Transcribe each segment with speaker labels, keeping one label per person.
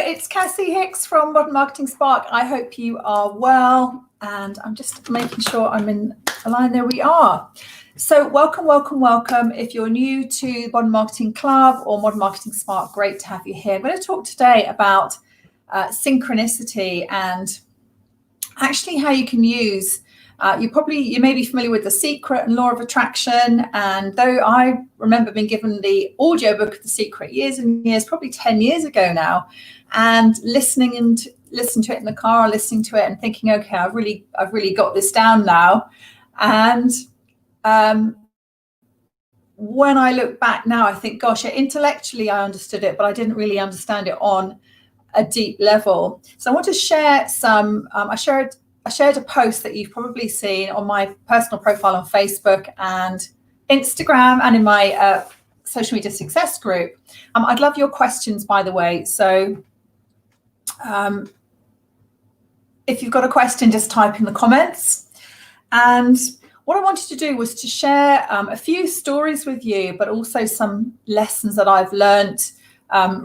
Speaker 1: it's Cassie Hicks from Modern Marketing Spark. I hope you are well, and I'm just making sure I'm in a line. There we are. So welcome. If you're new to Modern Marketing Club or Modern Marketing Spark, great to have you here. I'm going to talk today about synchronicity and actually how you can use you may be familiar with The Secret and Law of Attraction, and though I remember being given the audiobook of The Secret years and years, probably 10 years ago now, and listening to it in the car, listening to it and thinking, okay, I've really got this down now. And when I look back now, I think, gosh, intellectually I understood it, but I didn't really understand it on a deep level. So I want to share some, I shared a post that you've probably seen on my personal profile on Facebook and Instagram and in my social media success group. I'd love your questions, by the way. So if you've got a question, just type in the comments. And what I wanted to do was to share a few stories with you, but also some lessons that I've learned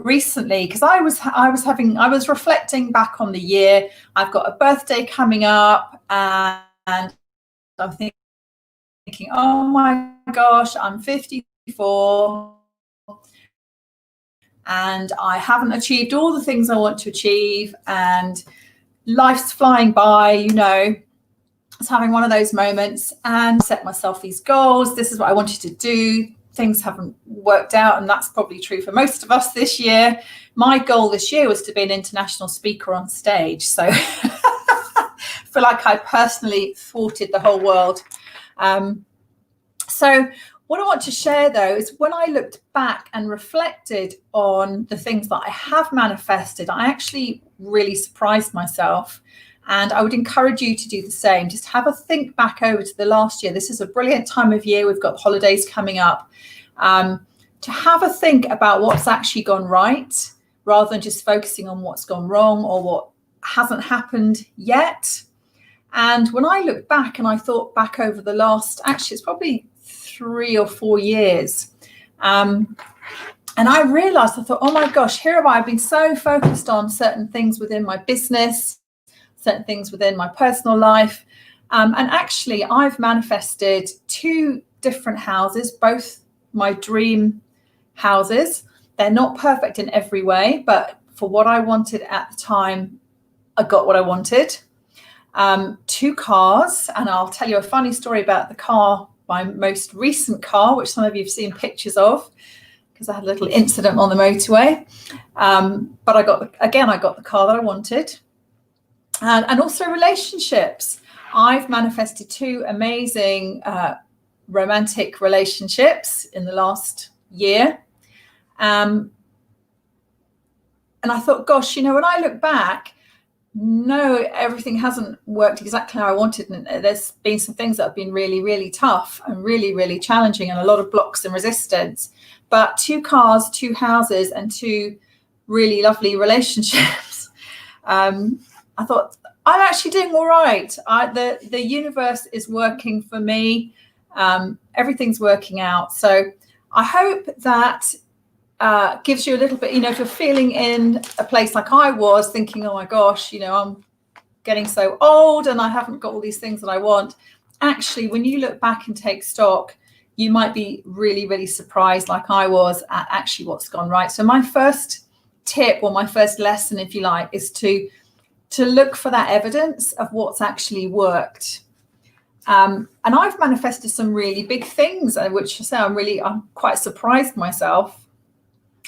Speaker 1: recently, because I was reflecting back on the year. I've got a birthday coming up, and I'm thinking, oh my gosh, I'm 54 and I haven't achieved all the things I want to achieve, and life's flying by, I was having one of those moments and set myself these goals. This is what I wanted to do. Things haven't worked out, and that's probably true for most of us this year. My goal this year was to be an international speaker on stage, so I feel like I personally thwarted the whole world. So what I want to share, though, is when I looked back and reflected on the things that I have manifested, I actually really surprised myself. And I would encourage you to do the same. Just have a think back over to the last year. This is a brilliant time of year. We've got holidays coming up. To have a think about what's actually gone right, rather than just focusing on what's gone wrong or what hasn't happened yet. And when I look back and I thought back over the last, actually it's probably 3 or 4 years, and I realized, I thought, oh my gosh, here have I been so focused on certain things within my business, certain things within my personal life. And actually, I've manifested 2 different houses, both my dream houses. They're not perfect in every way, but for what I wanted at the time, I got what I wanted. 2 cars, and I'll tell you a funny story about the car, my most recent car, which some of you have seen pictures of, because I had a little incident on the motorway. But I got the car that I wanted. And also relationships. I've manifested 2 amazing romantic relationships in the last year. And I thought, gosh, when I look back, no, everything hasn't worked exactly how I wanted. And there's been some things that have been really, really tough and really, really challenging, and a lot of blocks and resistance. But 2 cars, 2 houses, and 2 really lovely relationships. I thought, I'm actually doing all right. The universe is working for me. Everything's working out. So I hope that gives you a little bit, if you're feeling in a place like I was, thinking, oh my gosh, I'm getting so old and I haven't got all these things that I want. Actually, when you look back and take stock, you might be really, really surprised, like I was, at actually what's gone right. So my first tip, or my first lesson, if you like, is to look for that evidence of what's actually worked. And I've manifested some really big things, which I say I'm quite surprised myself.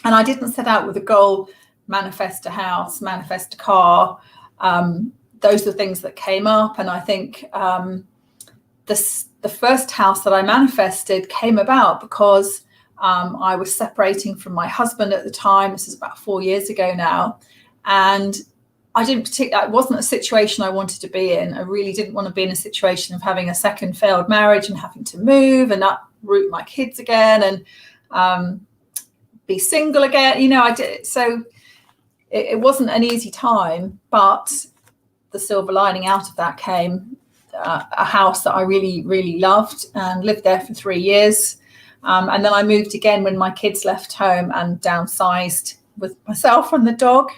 Speaker 1: And I didn't set out with a goal, manifest a house, manifest a car. Those are things that came up. And I think the first house that I manifested came about because I was separating from my husband at the time. This is about 4 years ago now. And it wasn't a situation I wanted to be in. I really didn't want to be in a situation of having a second failed marriage and having to move and uproot my kids again and be single again. I did. So it wasn't an easy time, but the silver lining out of that came a house that I really, really loved, and lived there for 3 years. And then I moved again when my kids left home and downsized with myself and the dog.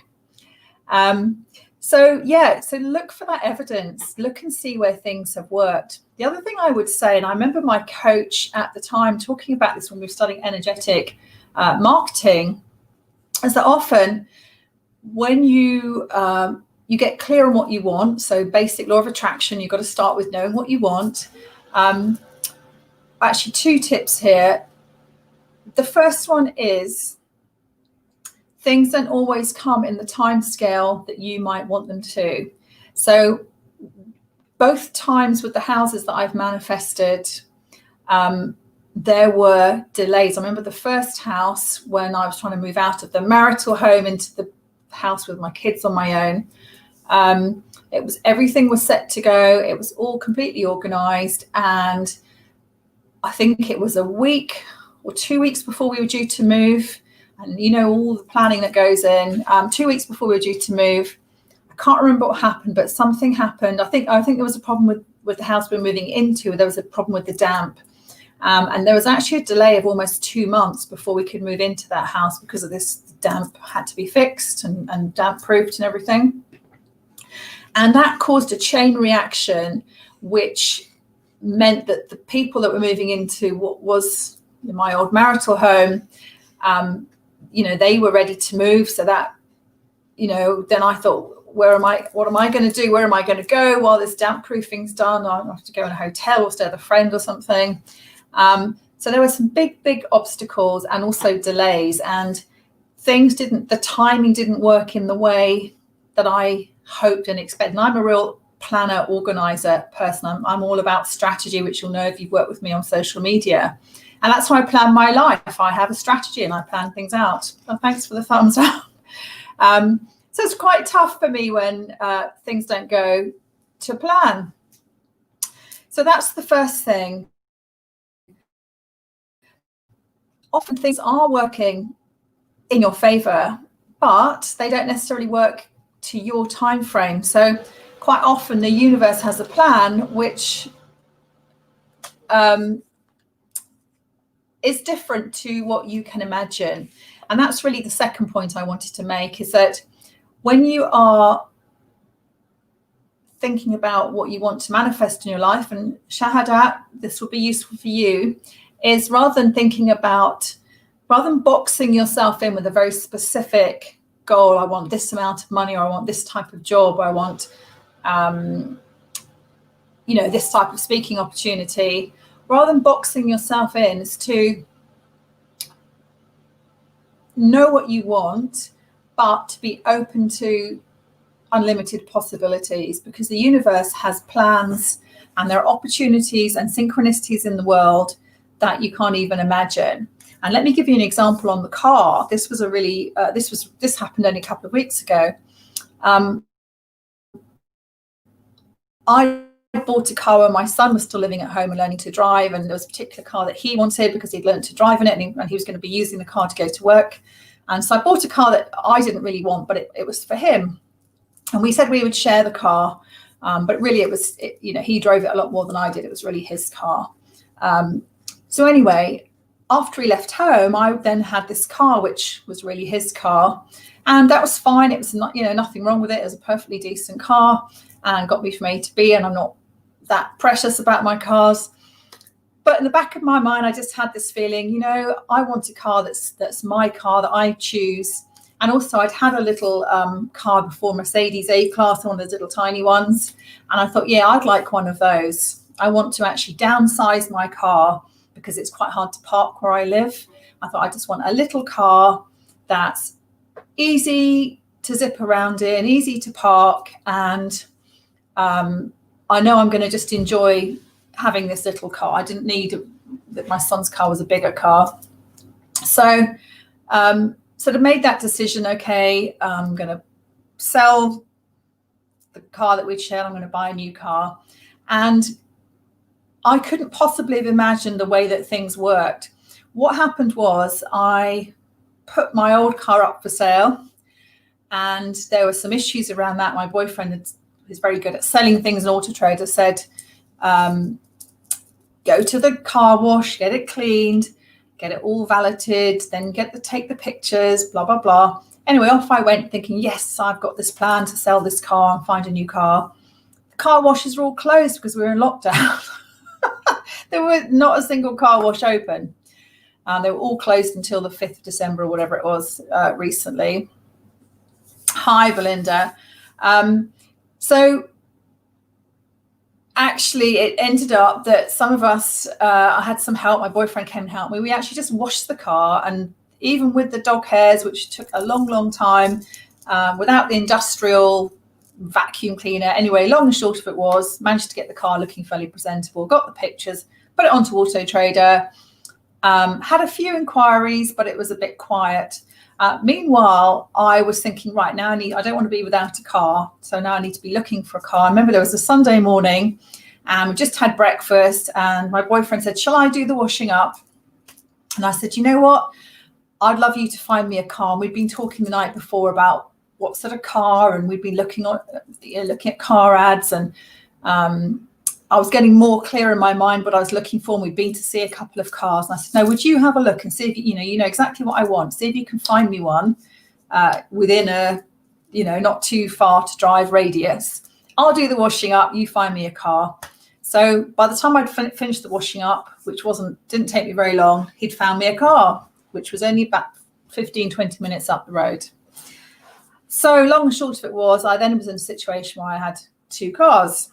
Speaker 1: So look for that evidence, look and see where things have worked. The other thing I would say, and I remember my coach at the time talking about this when we were studying energetic marketing, is that often when you get clear on what you want, so basic law of attraction, you've got to start with knowing what you want. Actually, 2 tips here. The first one is things don't always come in the time scale that you might want them to. So both times with the houses that I've manifested, there were delays. I remember the first house when I was trying to move out of the marital home into the house with my kids on my own. Everything was set to go. It was all completely organized. And I think it was a week or 2 weeks before we were due to move. And all the planning that goes in. 2 weeks before we were due to move, I can't remember what happened, but something happened. I think there was a problem with the house we were moving into. There was a problem with the damp. And there was actually a delay of almost 2 months before we could move into that house because of this. Damp had to be fixed and damp proofed and everything. And that caused a chain reaction, which meant that the people that were moving into what was my old marital home, they were ready to move. So that, then I thought, what am I going to do? Where am I going to go while this damp proofing's done? I'll have to go in a hotel or stay with a friend or something. So there were some big obstacles and also delays, and the timing didn't work in the way that I hoped and expected. And I'm a real planner, organizer person. I'm all about strategy, which you'll know if you've worked with me on social media. And that's how I plan my life. I have a strategy and I plan things out. Oh, thanks for the thumbs up. So it's quite tough for me when things don't go to plan. So that's the first thing. Often things are working in your favor, but they don't necessarily work to your time frame. So quite often the universe has a plan which is different to what you can imagine. And that's really the second point I wanted to make, is that when you are thinking about what you want to manifest in your life, and Shahadat, this will be useful for you, is rather than boxing yourself in with a very specific goal, I want this amount of money, or I want this type of job, or I want this type of speaking opportunity, rather than boxing yourself in, is to know what you want, but to be open to unlimited possibilities, because the universe has plans and there are opportunities and synchronicities in the world that you can't even imagine. And let me give you an example on the car. This happened only a couple of weeks ago. I bought a car when my son was still living at home and learning to drive, and there was a particular car that he wanted because he'd learned to drive in it, and he was going to be using the car to go to work. And so I bought a car that I didn't really want, but it was for him. And we said we would share the car, but really he drove it a lot more than I did. It was really his car. So anyway, after he left home, I then had this car, which was really his car, and that was fine. It was not, nothing wrong with it. It was a perfectly decent car and got me from A to B, and I'm not that precious about my cars. But in the back of my mind, I just had this feeling, I want a car that's my car, that I choose. And also I'd had a little car before, Mercedes A-Class, one of those little tiny ones. And I thought, yeah, I'd like one of those. I want to actually downsize my car because it's quite hard to park where I live. I thought I just want a little car that's easy to zip around in, easy to park. And I know I'm going to just enjoy having this little car. I didn't need that. My son's car was a bigger car. So sort of made that decision. Okay, I'm going to sell the car that we'd shared. I'm going to buy a new car. And I couldn't possibly have imagined the way that things worked. What happened was I put my old car up for sale, and there were some issues around that. My boyfriend is very good at selling things, an auto trader, said, go to the car wash, get it cleaned, get it all valeted, then take the pictures, blah, blah, blah. Anyway, off I went thinking, yes, I've got this plan to sell this car and find a new car. The car washes were all closed because we were in lockdown. There was not a single car wash open. They were all closed until the 5th of December or whatever it was recently. Hi, Belinda. So actually, it ended up that some of us, I had some help. My boyfriend came and helped me. We actually just washed the car, and even with the dog hairs, which took a long, long time, without the industrial vacuum cleaner. Anyway, long and short of it was, managed to get the car looking fairly presentable, got the pictures, put it onto Auto Trader, had a few inquiries, but it was a bit quiet. Meanwhile, I was thinking, right, now I don't want to be without a car. So now I need to be looking for a car. I remember there was a Sunday morning and we just had breakfast and my boyfriend said, shall I do the washing up? And I said, you know what? I'd love you to find me a car. And we'd been talking the night before about what sort of car, and we'd been looking at car ads, and I was getting more clear in my mind what I was looking for. And we'd been to see a couple of cars. And I said, no, would you have a look and see if you know exactly what I want? See if you can find me one within a, not too far to drive radius. I'll do the washing up. You find me a car. So by the time I'd finished the washing up, which didn't take me very long, he'd found me a car, which was only about 15, 20 minutes up the road. So long and short of it was, I then was in a situation where I had two cars.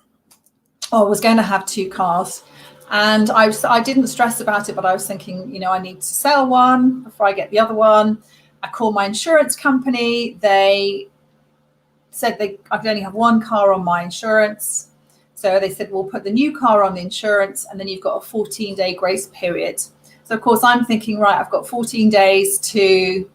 Speaker 1: Or was going to have two cars, and I didn't stress about it, but I was thinking, I need to sell one before I get the other one. I called my insurance company. They said I could only have one car on my insurance. So they said, we'll put the new car on the insurance, and then you've got a 14-day grace period. So of course I'm thinking, right, I've got 14 days to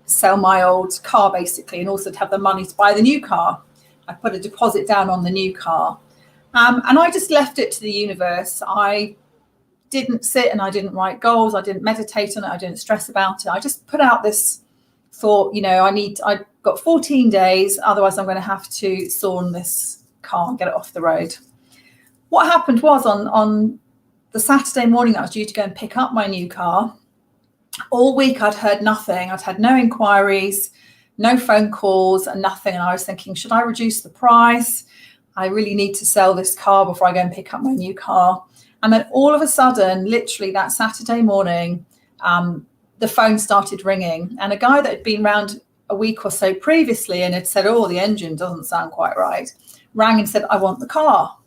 Speaker 1: sell my old car basically, and also to have the money to buy the new car. I put a deposit down on the new car, and I just left it to the universe. I didn't sit and I didn't write goals. I didn't meditate on it. I didn't stress about it. I just put out this thought, I've got 14 days. Otherwise I'm going to have to sawn this car and get it off the road. What happened was on the Saturday morning I was due to go and pick up my new car. All week I'd heard nothing. I'd had no inquiries, no phone calls and nothing. And I was thinking, should I reduce the price? I really need to sell this car before I go and pick up my new car. And then all of a sudden, literally that Saturday morning, the phone started ringing. And a guy that had been around a week or so previously and had said, oh, the engine doesn't sound quite right, rang and said, I want the car.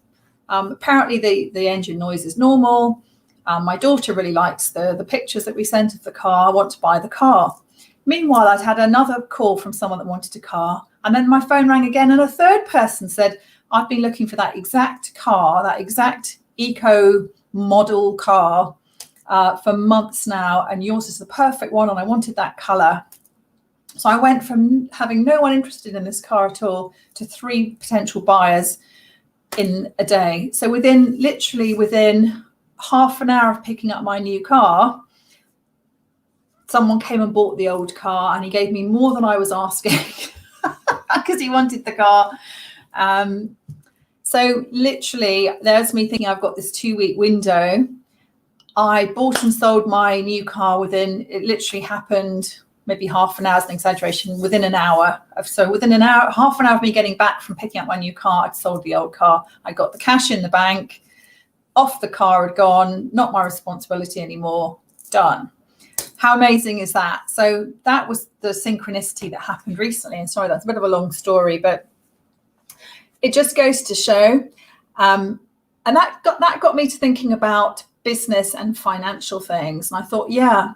Speaker 1: Apparently the engine noise is normal. My daughter really likes the pictures that we sent of the car. I want to buy the car. Meanwhile, I'd had another call from someone that wanted a car, and then my phone rang again and a third person said, I've been looking for that exact car, that exact eco model car for months now, and yours is the perfect one, and I wanted that colour. So I went from having no one interested in this car at all to 3 potential buyers in a day. So within half an hour of picking up my new car, someone came and bought the old car, and he gave me more than I was asking because he wanted the car. So literally there's me thinking I've got this 2-week window. I bought and sold my new car it literally happened, maybe half an hour's an exaggeration, within an hour. So within an hour, half an hour of me getting back from picking up my new car, I'd sold the old car. I got the cash in the bank, off the car had gone, not my responsibility anymore, done. How amazing is that? So that was the synchronicity that happened recently. And sorry, that's a bit of a long story, but it just goes to show. And that got me to thinking about business and financial things. And I thought, yeah,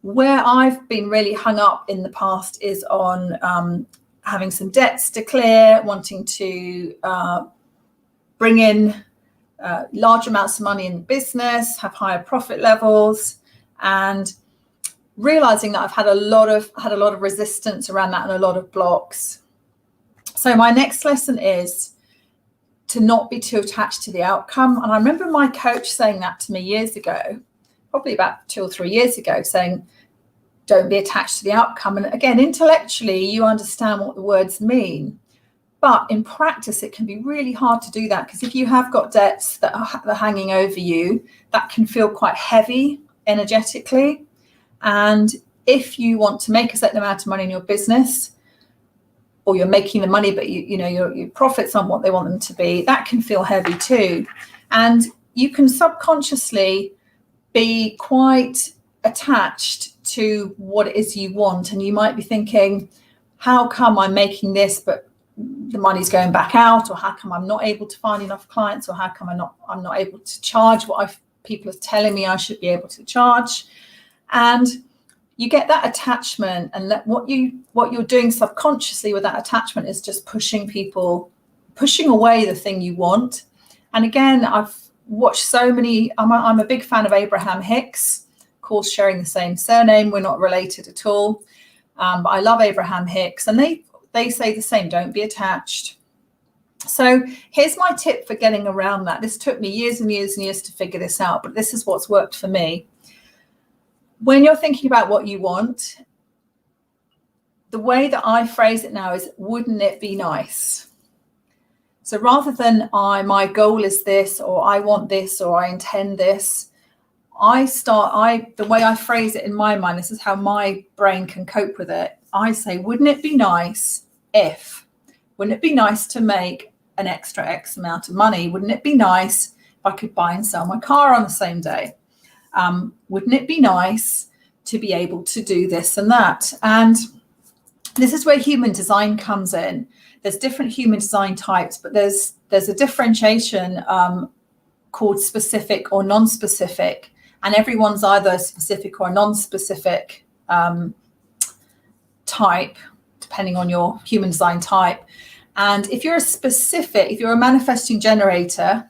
Speaker 1: where I've been really hung up in the past is on having some debts to clear, wanting to bring in large amounts of money in the business, have higher profit levels, and realizing that I've had a lot of resistance around that and a lot of blocks. So my next lesson is to not be too attached to the outcome. And I remember my coach saying that to me years ago, probably about 2 or 3 years ago, saying, don't be attached to the outcome. And again, intellectually, you understand what the words mean. But in practice, it can be really hard to do that, because if you have got debts that are hanging over you, that can feel quite heavy energetically. And if you want to make a certain amount of money in your business, or you're making the money, but your profits aren't what they want them to be, that can feel heavy too. And you can subconsciously be quite attached to what it is you want. And you might be thinking, how come I'm making this, but the money's going back out? Or how come I'm not able to find enough clients? Or how come I'm not able to charge what people are telling me I should be able to charge? And you get that attachment, and what you're doing subconsciously with that attachment is just pushing away the thing you want. And again, I've watched so many. I'm a big fan of Abraham Hicks, of course, sharing the same surname. We're not related at all, but I love Abraham Hicks, and they say the same: don't be attached. So here's my tip for getting around that. This took me years and years and years to figure this out, but this is what's worked for me. When you're thinking about what you want, the way that I phrase it now is, wouldn't it be nice? So rather than my goal is this, or I want this, or I intend this, the way I phrase it in my mind, this is how my brain can cope with it. I say, wouldn't it be nice if? Wouldn't it be nice to make an extra X amount of money? Wouldn't it be nice if I could buy and sell my car on the same day? Wouldn't it be nice to be able to do this and that? And this is where human design comes in. There's different human design types, but there's a differentiation called specific or non-specific, and everyone's either specific or non-specific type, depending on your human design type. And if you're a manifesting generator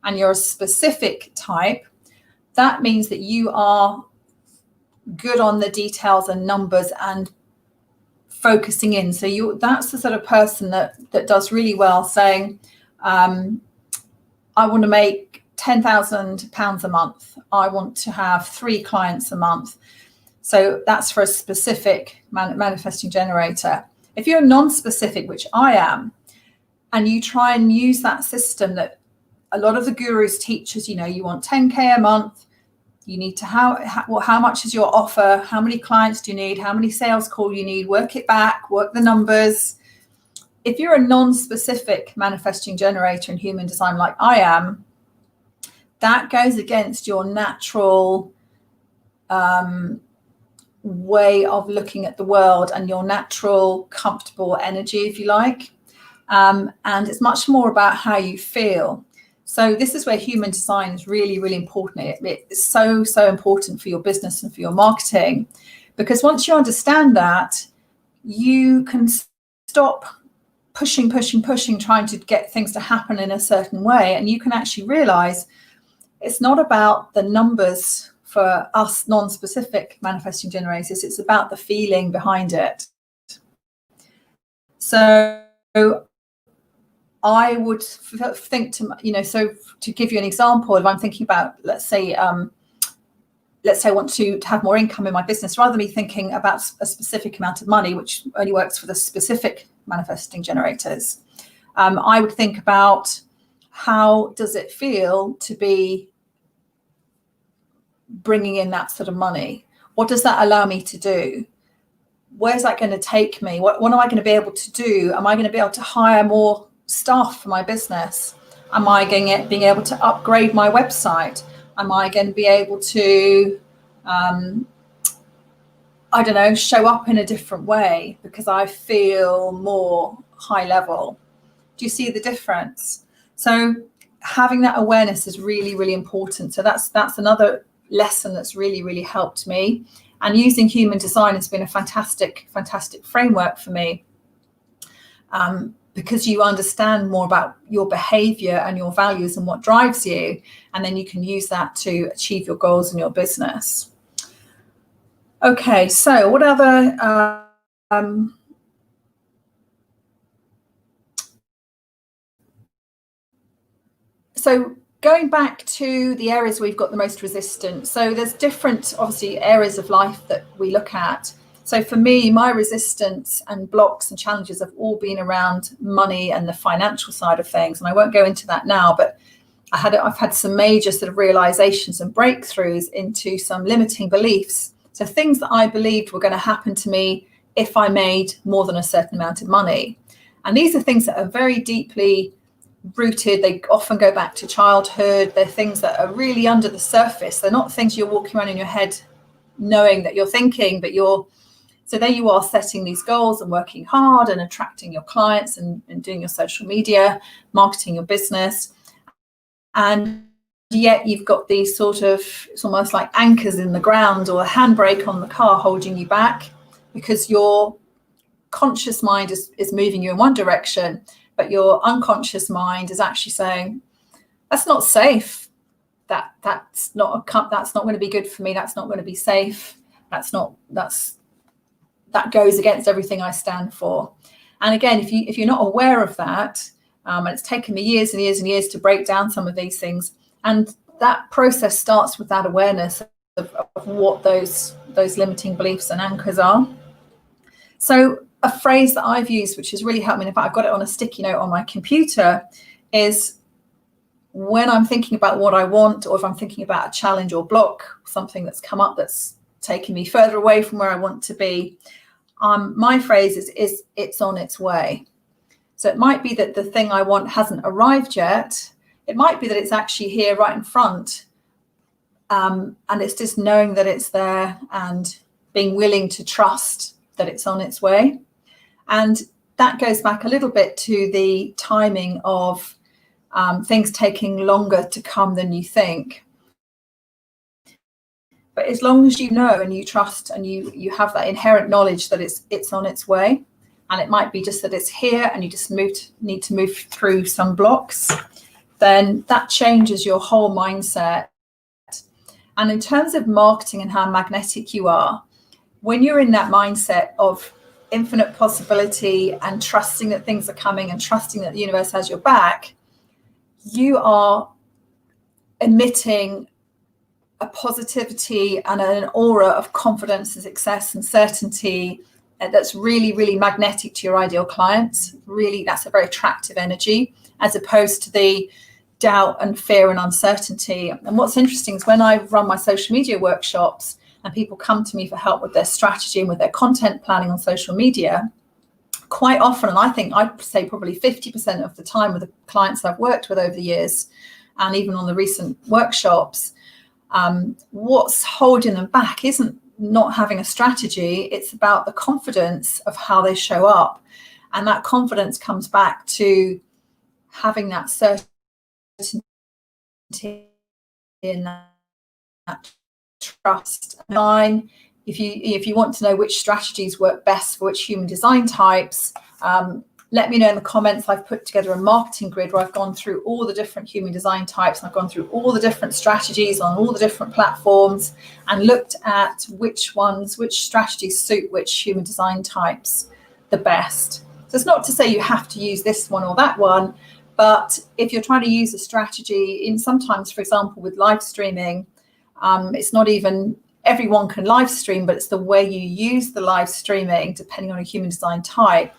Speaker 1: and you're a specific type, that means that you are good on the details and numbers and focusing in. So that's the sort of person that does really well saying, I want to make £10,000 a month. I want to have 3 clients a month. So that's for a specific manifesting generator. If you're non-specific, which I am, and you try and use that system that a lot of the gurus teach us, you want 10K a month. You need to, how much is your offer? How many clients do you need? How many sales calls you need? Work it back, work the numbers. If you're a non-specific manifesting generator in human design like I am, that goes against your natural way of looking at the world and your natural comfortable energy, if you like. And it's much more about how you feel. So this is where human design is really, really important. It's so, so important for your business and for your marketing, because once you understand that, you can stop pushing, trying to get things to happen in a certain way. And you can actually realize it's not about the numbers for us non-specific manifesting generators. It's about the feeling behind it. So I would think so to give you an example, if I'm thinking about, let's say I want to have more income in my business, rather than me thinking about a specific amount of money, which only works for the specific manifesting generators, I would think about, how does it feel to be bringing in that sort of money? What does that allow me to do? Where's that going to take me? What am I going to be able to do? Am I going to be able to hire more staff for my business? Am I being able to upgrade my website? Am I going to be able to, show up in a different way because I feel more high level? Do you see the difference? So having that awareness is really, really important. So that's another lesson that's really, really helped me. And using human design has been a fantastic framework for me. Because you understand more about your behavior and your values and what drives you, and then you can use that to achieve your goals in your business. Okay, so what other so going back to the areas we've got the most resistance. So there's different, obviously, areas of life that we look at. So for me, my resistance and blocks and challenges have all been around money and the financial side of things. And I won't go into that now, but I've had some major sort of realizations and breakthroughs into some limiting beliefs So things that I believed were going to happen to me if I made more than a certain amount of money. And these are things that are very deeply rooted. They often go back to childhood. They're things that are really under the surface. They're not things you're walking around in your head knowing that you're thinking, but so there you are, setting these goals and working hard and attracting your clients and doing your social media, marketing your business. And yet you've got these sort of, it's almost like anchors in the ground or a handbrake on the car holding you back, because your conscious mind is moving you in one direction, but your unconscious mind is actually saying, that's not safe. That's not going to be good for me. That's not going to be safe. That goes against everything I stand for. And again, if you're not aware of that, and it's taken me years and years and years to break down some of these things, and that process starts with that awareness of what those limiting beliefs and anchors are. So a phrase that I've used, which has really helped me, in fact, I've got it on a sticky note on my computer, is when I'm thinking about what I want, or if I'm thinking about a challenge or block, something that's come up that's taking me further away from where I want to be, my phrase is it's on its way. So it might be that the thing I want hasn't arrived yet. It might be that it's actually here right in front. And it's just knowing that it's there and being willing to trust that it's on its way. And that goes back a little bit to the timing of things taking longer to come than you think. But as long as you know and you trust and you have that inherent knowledge that it's on its way, and it might be just that it's here and you just need to move through some blocks, then that changes your whole mindset. And in terms of marketing and how magnetic you are, when you're in that mindset of infinite possibility and trusting that things are coming and trusting that the universe has your back, you are emitting a positivity and an aura of confidence and success and certainty that's really, really magnetic to your ideal clients. Really, that's a very attractive energy, as opposed to the doubt and fear and uncertainty. And what's interesting is when I run my social media workshops and people come to me for help with their strategy and with their content planning on social media, quite often, and I think I'd say probably 50% of the time with the clients I've worked with over the years, and even on the recent workshops, what's holding them back isn't not having a strategy. It's about the confidence of how they show up. And that confidence comes back to having that certainty in that trust. If you want to know which strategies work best for which human design types, let me know in the comments. I've put together a marketing grid where I've gone through all the different human design types. I've gone through all the different strategies on all the different platforms and looked at which strategies suit which human design types the best. So it's not to say you have to use this one or that one, but if you're trying to use a strategy in sometimes, for example, with live streaming, it's not even everyone can live stream, but it's the way you use the live streaming, depending on a human design type,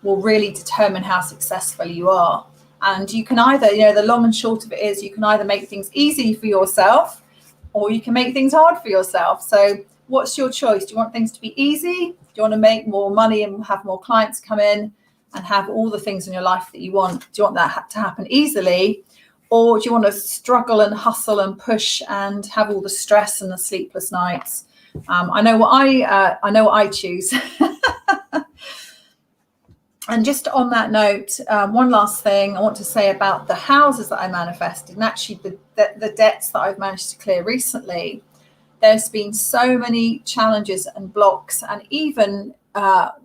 Speaker 1: will really determine how successful you are. And you can either, the long and short of it is, you can either make things easy for yourself or you can make things hard for yourself. So what's your choice? Do you want things to be easy? Do you want to make more money and have more clients come in and have all the things in your life that you want? Do you want that to happen easily? Or do you want to struggle and hustle and push and have all the stress and the sleepless nights? I know what I choose. And just on that note, one last thing I want to say about the houses that I manifested, and actually the debts that I've managed to clear recently. There's been so many challenges and blocks, and even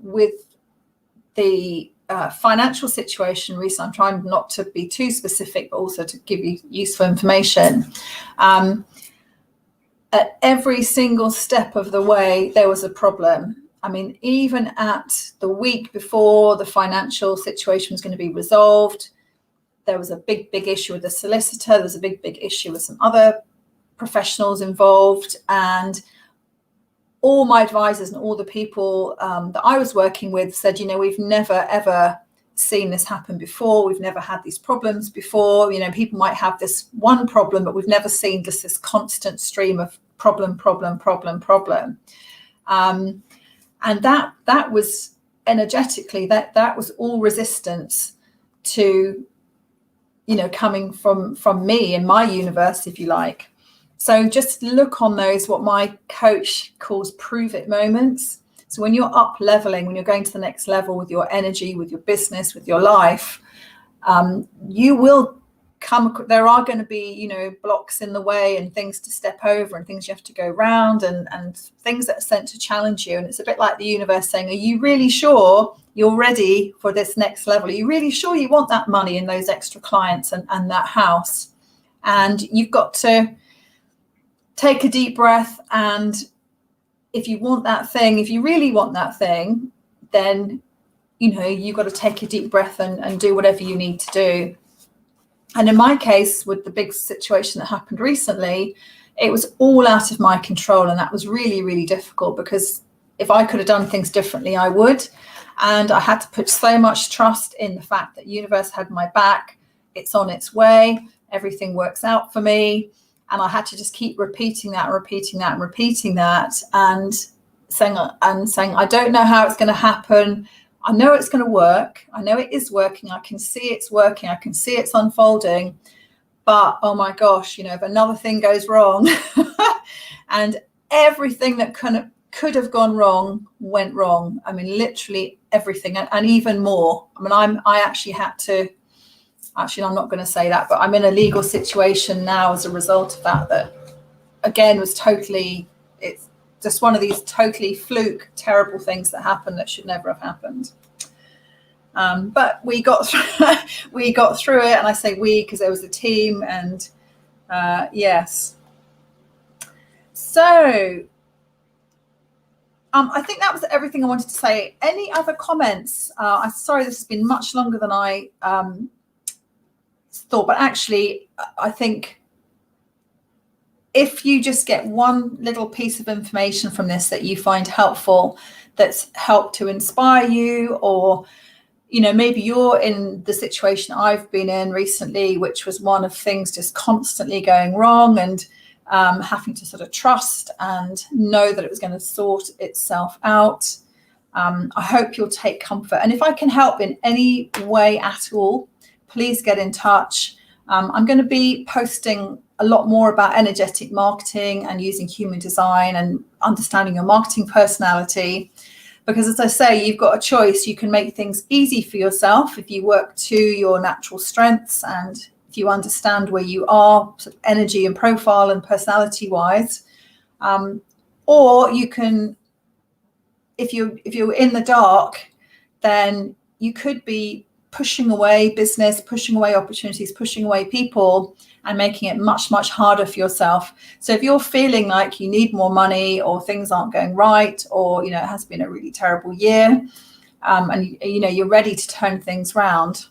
Speaker 1: with the financial situation recently, I'm trying not to be too specific, but also to give you useful information. At every single step of the way, there was a problem. I mean, even at the week before the financial situation was going to be resolved, there was a big issue with the solicitor. There was a big issue with some other professionals involved. And all my advisors and all the people that I was working with said, we've never, ever seen this happen before. We've never had these problems before. People might have this one problem, but we've never seen just this constant stream of problem. And that was energetically, that was all resistance to, coming from me in my universe, if you like. So just look on those, what my coach calls prove it moments. So when you're up leveling, when you're going to the next level with your energy, with your business, with your life, you will there are going to be, blocks in the way and things to step over and things you have to go round and things that are sent to challenge you. And it's a bit like the universe saying, are you really sure you're ready for this next level? Are you really sure you want that money and those extra clients and that house? And you've got to take a deep breath. And if you want that thing, if you really want that thing, then, you've got to take a deep breath and do whatever you need to do. And in my case, with the big situation that happened recently, it was all out of my control. And that was really, really difficult, because if I could have done things differently, I would. And I had to put so much trust in the fact that the universe had my back. It's on its way. Everything works out for me. And I had to just keep repeating that and saying, I don't know how it's going to happen. I know it's going to work. I know it is working. I can see it's working. I can see it's unfolding. But, oh my gosh, if another thing goes wrong and everything that could have gone wrong went wrong. I mean, literally everything and even more. I mean, I actually had to, I'm not going to say that, but I'm in a legal situation now as a result of that again was totally, it's just one of these totally fluke, terrible things that happen that should never have happened. But we got through it, and I say we because there was a team, and yes. So I think that was everything I wanted to say. Any other comments? I'm sorry this has been much longer than I thought, but actually I think if you just get one little piece of information from this that you find helpful, that's helped to inspire you, or maybe you're in the situation I've been in recently, which was one of things just constantly going wrong and having to sort of trust and know that it was going to sort itself out. I hope you'll take comfort. And if I can help in any way at all, please get in touch. I'm going to be posting a lot more about energetic marketing and using human design and understanding your marketing personality. Because as I say, you've got a choice. You can make things easy for yourself if you work to your natural strengths and if you understand where you are, sort of energy and profile and personality wise. Or you can, if you're in the dark, then you could be pushing away business, pushing away opportunities, pushing away people, and making it much, much harder for yourself. So if you're feeling like you need more money, or things aren't going right, or it has been a really terrible year, and you're ready to turn things around,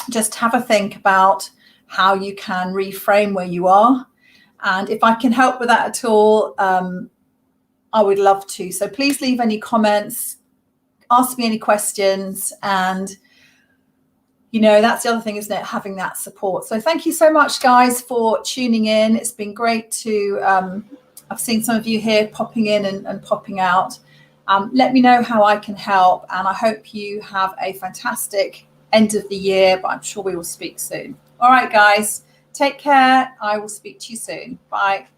Speaker 1: just have a think about how you can reframe where you are. And if I can help with that at all, I would love to. So please leave any comments, ask me any questions, and that's the other thing, isn't it? Having that support. So thank you so much, guys, for tuning in. It's been great to, I've seen some of you here popping in and popping out. Let me know how I can help. And I hope you have a fantastic end of the year, but I'm sure we will speak soon. All right, guys, take care. I will speak to you soon. Bye.